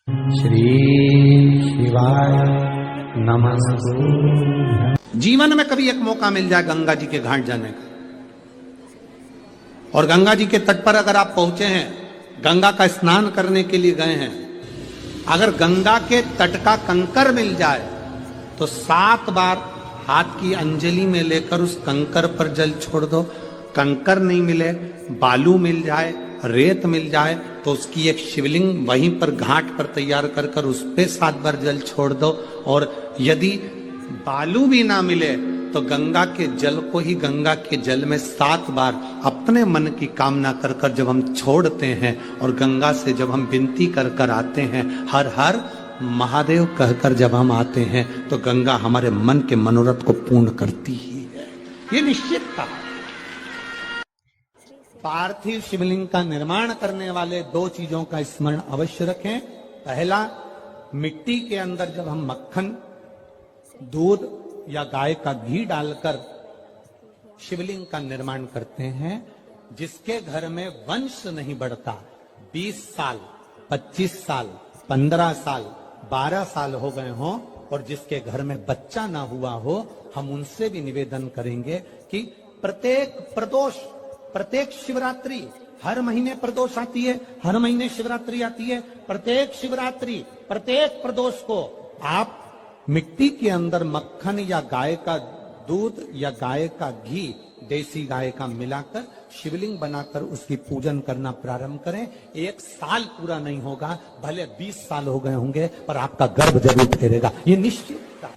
श्री शिवाय नमस्तु। जीवन में कभी एक मौका मिल जाए गंगा जी के घाट जाने का, और गंगा जी के तट पर अगर आप पहुंचे हैं, गंगा का स्नान करने के लिए गए हैं, अगर गंगा के तट का कंकर मिल जाए तो 7 बार हाथ की अंजलि में लेकर उस कंकर पर जल छोड़ दो। कंकर नहीं मिले, बालू मिल जाए, रेत मिल जाए, तो उसकी एक शिवलिंग वहीं पर घाट पर तैयार कर कर उस पे 7 बार जल छोड़ दो। और यदि बालू भी ना मिले तो गंगा के जल को ही गंगा के जल में 7 बार अपने मन की कामना कर कर जब हम छोड़ते हैं और गंगा से जब हम विनती कर कर आते हैं, हर हर महादेव कहकर जब हम आते हैं, तो गंगा हमारे मन के मनोरथ को पूर्ण करती ही है। ये निश्चित था। पार्थिव शिवलिंग का निर्माण करने वाले 2 चीजों का स्मरण अवश्य रखें। पहला, मिट्टी के अंदर जब हम मक्खन, दूध या गाय का घी डालकर शिवलिंग का निर्माण करते हैं, जिसके घर में वंश नहीं बढ़ता, 20 साल, 25 साल, 15 साल, 12 साल हो गए हों, और जिसके घर में बच्चा ना हुआ हो, हम उनसे भी निवेदन करेंगे कि प्रत्येक शिवरात्रि, हर महीने प्रदोष आती है, हर महीने शिवरात्रि आती है, प्रत्येक शिवरात्रि, प्रत्येक प्रदोष को आप मिट्टी के अंदर मक्खन या गाय का दूध या गाय का घी, देसी गाय का मिलाकर शिवलिंग बनाकर उसकी पूजन करना प्रारंभ करें। 1 साल पूरा नहीं होगा, भले 20 साल हो गए होंगे, पर आपका गर्भ जरूर फेरेगा, ये निश्चित था।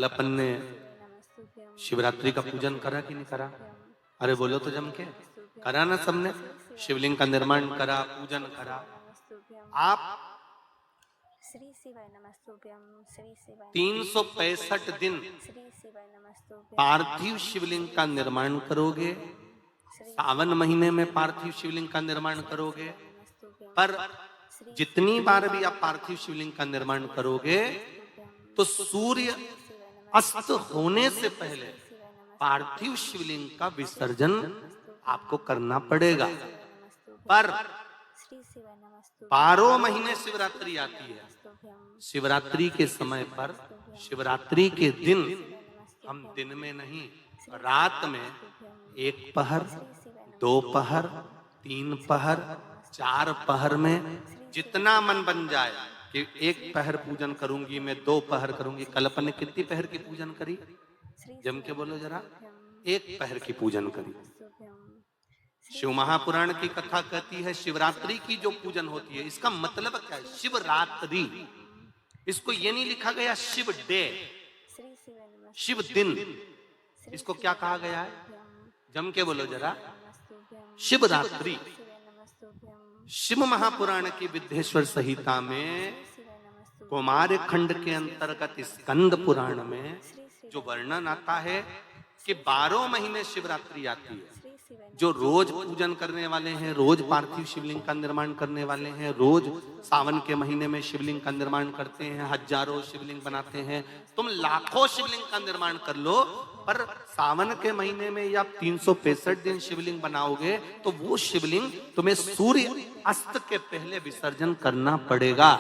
अपन ने शिवरात्रि का पूजन करा कि नहीं करा? अरे बोलो तो जम के, करा ना सबने? शिवलिंग का निर्माण करा, पूजन करा। आप 365 दिन पार्थिव शिवलिंग का निर्माण करोगे, सावन महीने में पार्थिव शिवलिंग का निर्माण करोगे, पर जितनी बार भी आप पार्थिव शिवलिंग का निर्माण करोगे तो सूर्य अस्त होने से पहले पार्थिव शिवलिंग का विसर्जन आपको करना पड़ेगा। पर 12 महीने शिवरात्रि आती है। शिवरात्रि के समय पर, शिवरात्रि के दिन हम दिन में नहीं, रात में 1 पहर, 2 पहर, 3 पहर, 4 पहर में जितना मन बन जाए कि 1 पहर पूजन करूंगी मैं, 2 पहर करूंगी। कल अपन ने कितनी पहर की पूजन करी? जम के बोलो जरा। 1 पहर की पूजन करी। शिव महापुराण की कथा कहती है शिवरात्रि की जो पूजन होती है, इसका मतलब क्या है? शिवरात्रि, इसको ये नहीं लिखा गया शिव डे, शिव दिन, इसको क्या कहा गया है? जम के बोलो जरा। शिवरात्रि। शिव महापुराण की विद्येश्वर संहिता में कुमार खंड के अंतर्गत स्कंद पुराण में जो वर्णन आता है कि 12 महीने शिवरात्रि आती है। जो रोज पूजन करने वाले हैं, रोज पार्थिव शिवलिंग का निर्माण करने वाले हैं, रोज सावन के महीने में शिवलिंग का निर्माण करते हैं, हजारों शिवलिंग बनाते हैं। तुम लाखों शिवलिंग का निर्माण कर लो, पर सावन के महीने में या 365 दिन शिवलिंग बनाओगे तो वो शिवलिंग तुम्हें सूर्य अस्त के पहले विसर्जन करना पड़ेगा।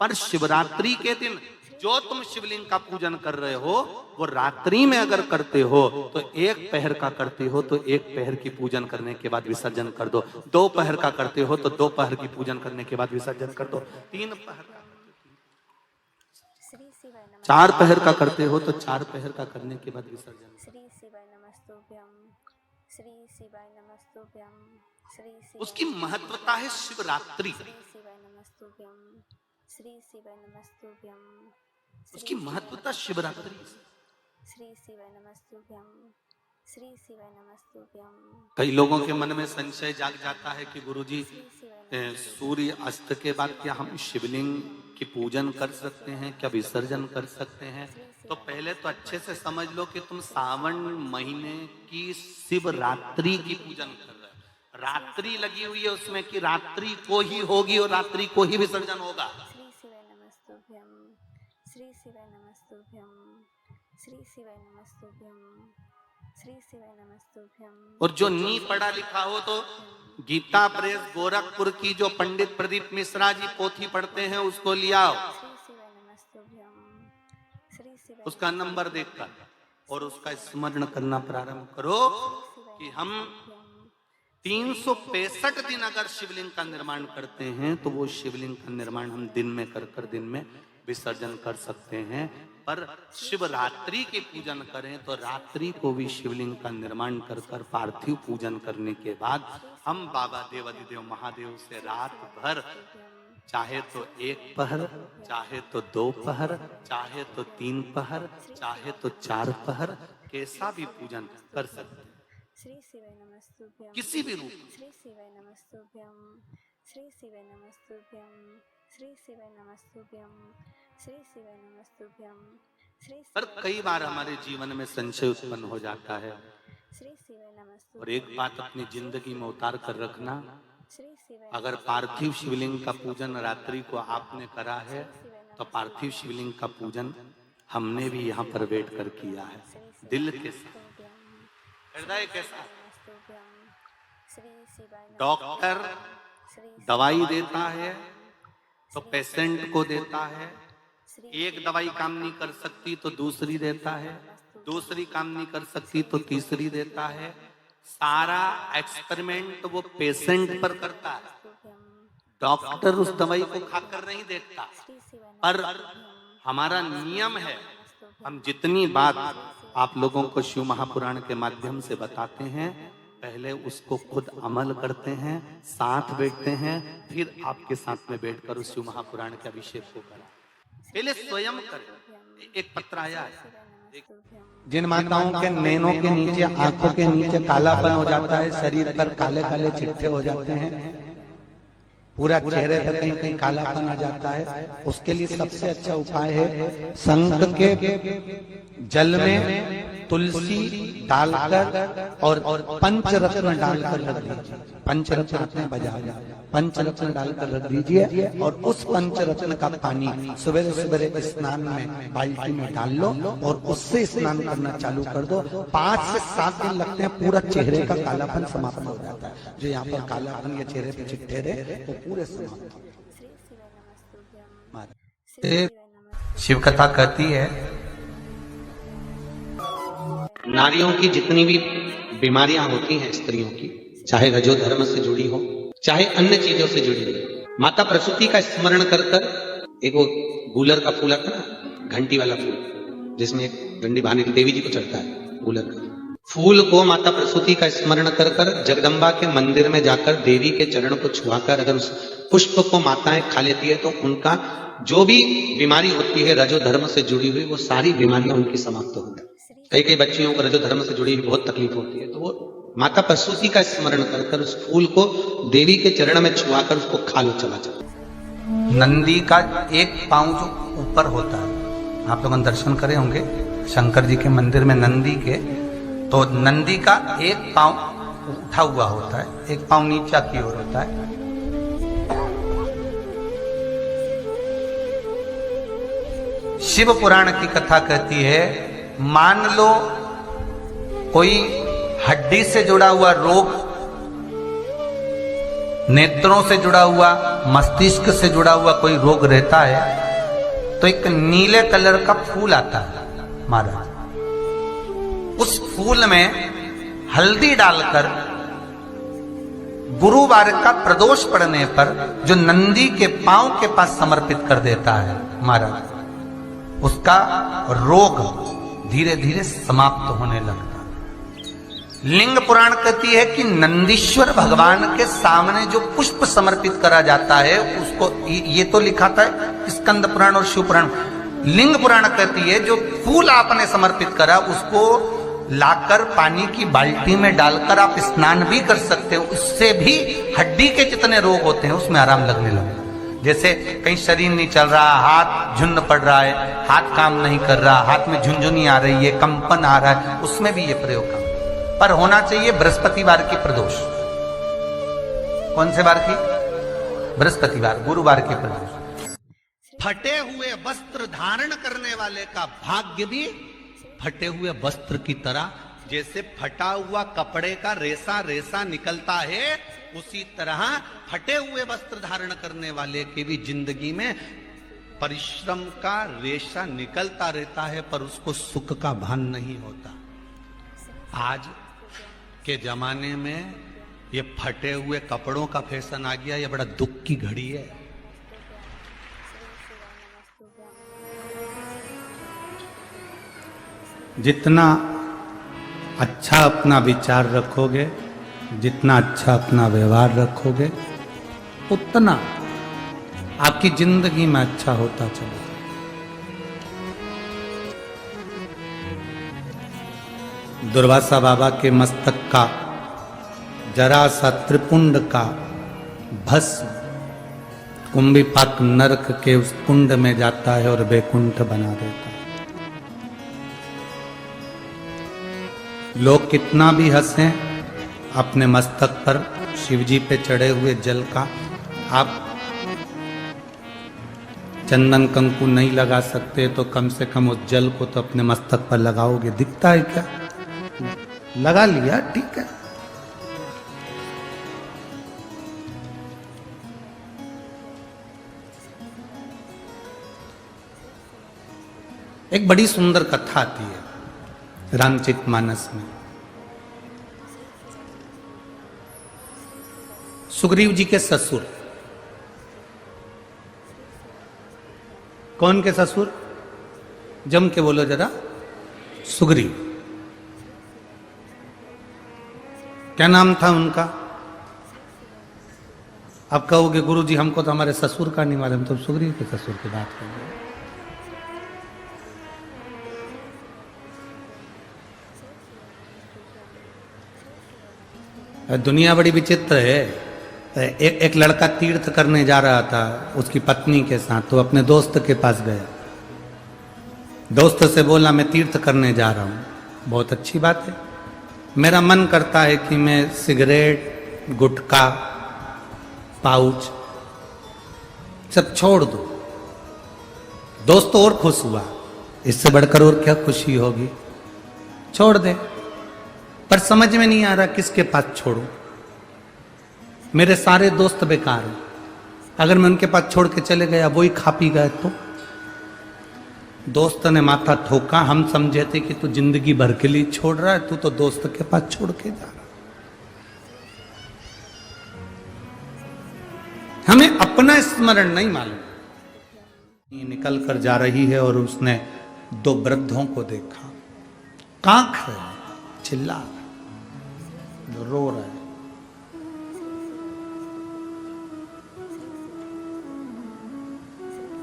पर शिवरात्रि के दिन जो तुम शिवलिंग का पूजन कर रहे हो, वो रात्रि में अगर करते हो तो 1 पहर का करते हो तो 1 पहर की पूजन करने के बाद विसर्जन कर दो। 2 पहर का करते हो तो 2 पहर की पूजन करने के बाद विसर्जन कर दो। 3 पहर का, 4 पहर का करते हो तो 4 पहर का करने के बाद विसर्जन। उसकी महत्वता है शिवरात्रि, उसकी महत्वता शिवरात्रि। कई लोगों के मन में संशय जाग जाता है कि गुरुजी, सूर्य अस्त के बाद क्या हम शिवलिंग की पूजन कर सकते हैं, क्या विसर्जन कर सकते हैं? तो पहले तो अच्छे से समझ लो कि तुम सावन महीने की शिवरात्रि की पूजन कर रहे हो। रात्रि लगी हुई है उसमें कि रात्रि को ही होगी और रात्रि को ही विसर्जन होगा। और जो नी पढ़ा लिखा हो तो गीता प्रेस गोरखपुर की जो पंडित प्रदीप मिश्रा जी पोथी पढ़ते हैं उसको लिया उसका नंबर देखकर और उसका स्मरण करना प्रारंभ करो कि हम 365 दिन अगर शिवलिंग का निर्माण करते हैं तो वो शिवलिंग का निर्माण हम दिन में कर दिन में विसर्जन कर सकते हैं। पर शिवरात्रि के पूजन करें तो रात्रि को भी शिवलिंग का निर्माण कर पार्थिव पूजन करने के बाद हम बाबा देवाधिदेव महादेव से रात भर चाहे तो 1 पहर, चाहे तो 2 पहर, चाहे तो 3 पहर, चाहे तो 4 पहर कैसा भी पूजन कर सकते हैं किसी भी रूप पर कई बार हमारे जीवन में संशय उत्पन्न हो जाता है और एक बात अपनी जिंदगी में उतार कर रखना, अगर पार्थिव शिवलिंग का पूजन रात्रि को आपने करा है तो पार्थिव शिवलिंग का पूजन हमने भी यहाँ पर बैठ कर किया है दिल के साथ, हृदय के साथ। डॉक्टर दवाई देता है तो पेशेंट को देता है, एक दवाई काम नहीं कर सकती तो दूसरी देता है, दूसरी काम नहीं कर सकती तो तीसरी देता है। सारा एक्सपेरिमेंट वो पेशेंट पर करता है, डॉक्टर उस दवाई को खाकर नहीं देखता। पर हमारा नियम है, हम जितनी बात आप लोगों को शिव महापुराण के माध्यम से बताते हैं पहले उसको खुद अमल करते हैं, साथ बैठते हैं, फिर आपके साथ में बैठकर उस शिव महापुराण के अभिषेक को करें। पहले स्वयं करें। एक पत्र आया है, जिन माताओं के नैनों के नीचे, आंखों के नीचे कालापन हो जाता है, शरीर पर काले काले चिट्ठे हो जाते हैं, पूरा चेहरे पर कहीं कहीं कालापन आ जाता है, उसके लिए सबसे अच्छा उपाय है शंख के जल में तुलसी डालकर और पंचरत्न डालकर रख दीजिए। पंचरत्न अपने बजाय पंचरत्न डालकर रख दीजिए और उस पंचरत्न का पानी सवेरे सवेरे स्नान में बाल्टी में डाल लो और उससे स्नान करना चालू कर दो। 5 से 7 दिन लगते हैं, पूरा चेहरे का कालापन समाप्त हो जाता है। जो यहाँ पर कालापन या चेहरे पे चिट्ठे रहे तो पूरे समाप्त। शिव कथा कहती है नारियों की जितनी भी बीमारियां होती हैं स्त्रियों की, चाहे रजो धर्म से जुड़ी हो चाहे अन्य चीजों से जुड़ी हो, माता प्रसूति का स्मरण कर कर, एक वो गूलर का फूल आता ना, घंटी वाला फूल जिसमें एक डंडी बांधी देवी जी को चढ़ता है, गूलर का फूल को माता प्रसूति का स्मरण कर कर जगदम्बा के मंदिर में जाकर देवी के चरण को छुआकर अगर उस पुष्प को माताएं खा लेती है तो उनका जो भी बीमारी होती है रजो धर्म से जुड़ी हुई वो सारी बीमारियां उनकी समाप्त हो गई। कई बच्चियों को रजो धर्म से जुड़ी हुई बहुत तकलीफ होती है तो वो माता प्रसूति का स्मरण कर कर उस फूल को देवी के चरण में छुआकर उसको खा लो चला चला। नंदी का एक पांव जो ऊपर होता है, आप लोग दर्शन करे होंगे शंकर जी के मंदिर में नंदी के, तो नंदी का एक पांव उठा हुआ होता है, एक पांव नीचा की ओर होता है। शिव पुराण की कथा कहती है, मान लो कोई हड्डी से जुड़ा हुआ रोग, नेत्रों से जुड़ा हुआ, मस्तिष्क से जुड़ा हुआ कोई रोग रहता है तो एक नीले कलर का फूल आता है महाराज, उस फूल में हल्दी डालकर गुरुवार का प्रदोष पड़ने पर जो नंदी के पांव के पास समर्पित कर देता है महाराज, उसका रोग धीरे धीरे समाप्त होने लगता है। लिंग पुराण कहती है कि नंदीश्वर भगवान के सामने जो पुष्प समर्पित करा जाता है उसको, ये तो लिखा था स्कंद पुराण और शिव पुराण, लिंग पुराण कहती है जो फूल आपने समर्पित करा उसको लाकर पानी की बाल्टी में डालकर आप स्नान भी कर सकते हो, उससे भी हड्डी के जितने रोग होते हैं उसमें आराम लगने लगता है। जैसे कहीं शरीर नहीं चल रहा, हाथ झुन्न पड़ रहा है, हाथ काम नहीं कर रहा, हाथ में झुंझुनी आ रही है, कंपन आ रहा है, उसमें भी ये प्रयोग कर, पर होना चाहिए बृहस्पतिवार की प्रदोष। कौन से बार की? बृहस्पतिवार, गुरुवार की प्रदोष। फटे हुए वस्त्र धारण करने वाले का भाग्य भी फटे हुए वस्त्र की तरह जैसे फटा हुआ कपड़े का रेसा रेसा निकलता है, उसी तरह फटे हुए वस्त्र धारण करने वाले की भी जिंदगी में परिश्रम का रेशा निकलता रहता है, पर उसको सुख का भान नहीं होता। आज के जमाने में ये फटे हुए कपड़ों का फैशन आ गया, ये बड़ा दुख की घड़ी है। जितना अच्छा अपना विचार रखोगे, जितना अच्छा अपना व्यवहार रखोगे, उतना आपकी जिंदगी में अच्छा होता चलेगा। दुर्वासा बाबा के मस्तक का जरा सा त्रिपुंड का भस्म कुंभीपाक नरक के उस कुंड में जाता है और वैकुंठ बना देता है। लोग कितना भी हंसें, अपने मस्तक पर शिवजी पे चढ़े हुए जल का आप चंदन कंकु नहीं लगा सकते, तो कम से कम उस जल को तो अपने मस्तक पर लगाओगे। दिखता है क्या? लगा लिया, ठीक है। एक बड़ी सुंदर कथा आती है रामचरितमानस में। सुग्रीव जी के ससुर, कौन के ससुर? जम के बोलो जरा। सुग्रीव। क्या नाम था उनका? अब कहोगे गुरुजी हमको तो हमारे ससुर का नहीं मालूम, तो सुग्रीव के ससुर की बात करेंगे। दुनिया बड़ी विचित्र है। एक लड़का तीर्थ करने जा रहा था उसकी पत्नी के साथ, तो अपने दोस्त के पास गया। दोस्त से बोला मैं तीर्थ करने जा रहा हूं। बहुत अच्छी बात है, मेरा मन करता है कि मैं सिगरेट, गुटखा, पाउच सब छोड़ दूं। दोस्त और खुश हुआ, इससे बढ़कर और क्या खुशी होगी, छोड़ दे। पर समझ में नहीं आ रहा किसके पास छोड़ूं। मेरे सारे दोस्त बेकार हैं, अगर मैं उनके पास छोड़ के चले गया, वही खा पी गए तो। दोस्त ने माथा ठोका। हम समझे थे कि तू जिंदगी भर के लिए छोड़ रहा है, तू तो दोस्त के पास छोड़ के जा रहा। हमें अपना स्मरण नहीं मालूम। निकल कर जा रही है और उसने दो वृद्धों को देखा, कांख रहे, चिल्ला रहे, रो रहे।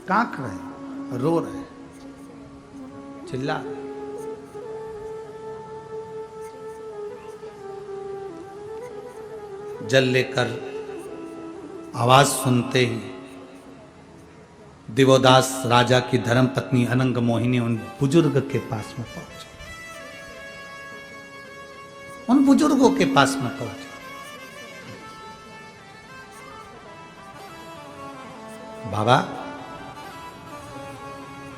कांख रहे, रो रहे, चिल्ला रहे। जल लेकर आवाज सुनते ही दिवोदास राजा की धर्मपत्नी अनंग मोहिनी उन बुजुर्ग के पास में पहुंचे। उन बुजुर्गों के पास में पहुंचे। बाबा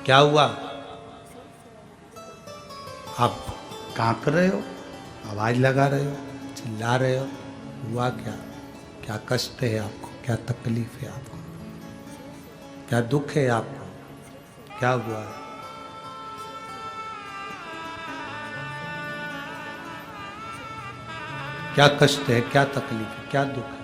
क्या हुआ? आप कांप रहे हो, आवाज लगा रहे हो, चिल्ला रहे हो, हुआ क्या? क्या कष्ट है आपको? क्या तकलीफ है आपको? क्या दुख है आपको? क्या हुआ है? क्या कष्ट है? क्या तकलीफ है? क्या दुख है?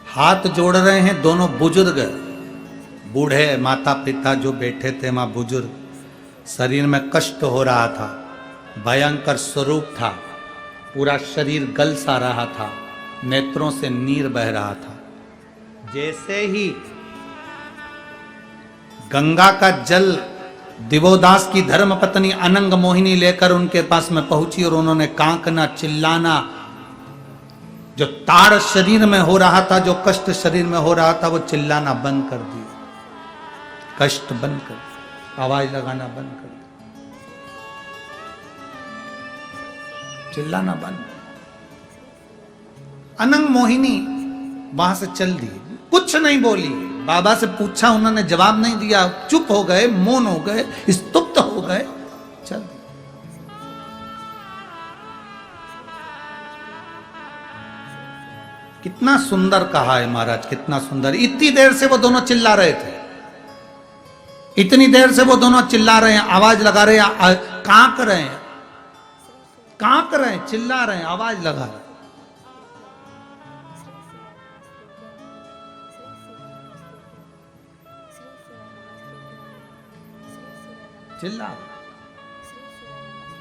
हाथ जोड़ रहे हैं दोनों बुजुर्ग, बूढ़े माता पिता जो बैठे थे वहां बुजुर्ग। शरीर में कष्ट हो रहा था, भयंकर स्वरूप था, पूरा शरीर गल सा रहा था, नेत्रों से नीर बह रहा था। जैसे ही गंगा का जल दिवोदास की धर्मपत्नी अनंग मोहिनी लेकर उनके पास में पहुंची और उन्होंने कांकना, चिल्लाना, जो ताड़ शरीर में हो रहा था, जो कष्ट शरीर में हो रहा था, वो चिल्लाना बंद कर दिया, कष्ट बंद कर दिया, आवाज लगाना बंद कर दिया, चिल्लाना बंद। अनंग मोहिनी वहां से चल दी, कुछ नहीं बोली, बाबा से पूछा, उन्होंने जवाब नहीं दिया, चुप हो गए, मौन हो गए, स्तुप्त हो गए, चल। कितना सुंदर कहा है महाराज, कितना सुंदर। इतनी देर से वो दोनों चिल्ला रहे थे, इतनी देर से वो दोनों चिल्ला रहे हैं, आवाज लगा रहे हैं, कांप रहे हैं, कांप रहे हैं, चिल्ला रहे हैं, आवाज लगा रहे हैं। चिल्ला।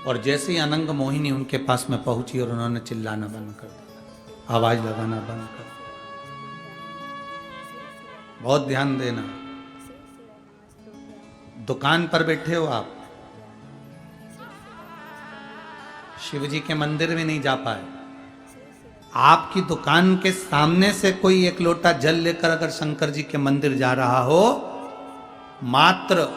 और जैसे ही अनंग मोहिनी उनके पास में पहुंची और उन्होंने चिल्लाना बंद कर दिया, आवाज लगाना बंद कर दिया। बहुत ध्यान देना, दुकान पर बैठे हो आप, शिव जी के मंदिर में नहीं जा पाए, आपकी दुकान के सामने से कोई एक लोटा जल लेकर अगर शंकर जी के मंदिर जा रहा हो, मात्र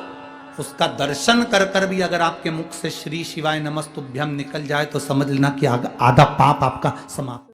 उसका दर्शन कर कर भी अगर आपके मुख से श्री शिवाय नमस्तुभ्यम निकल जाए तो समझ लेना कि आधा पाप आपका समाप्त।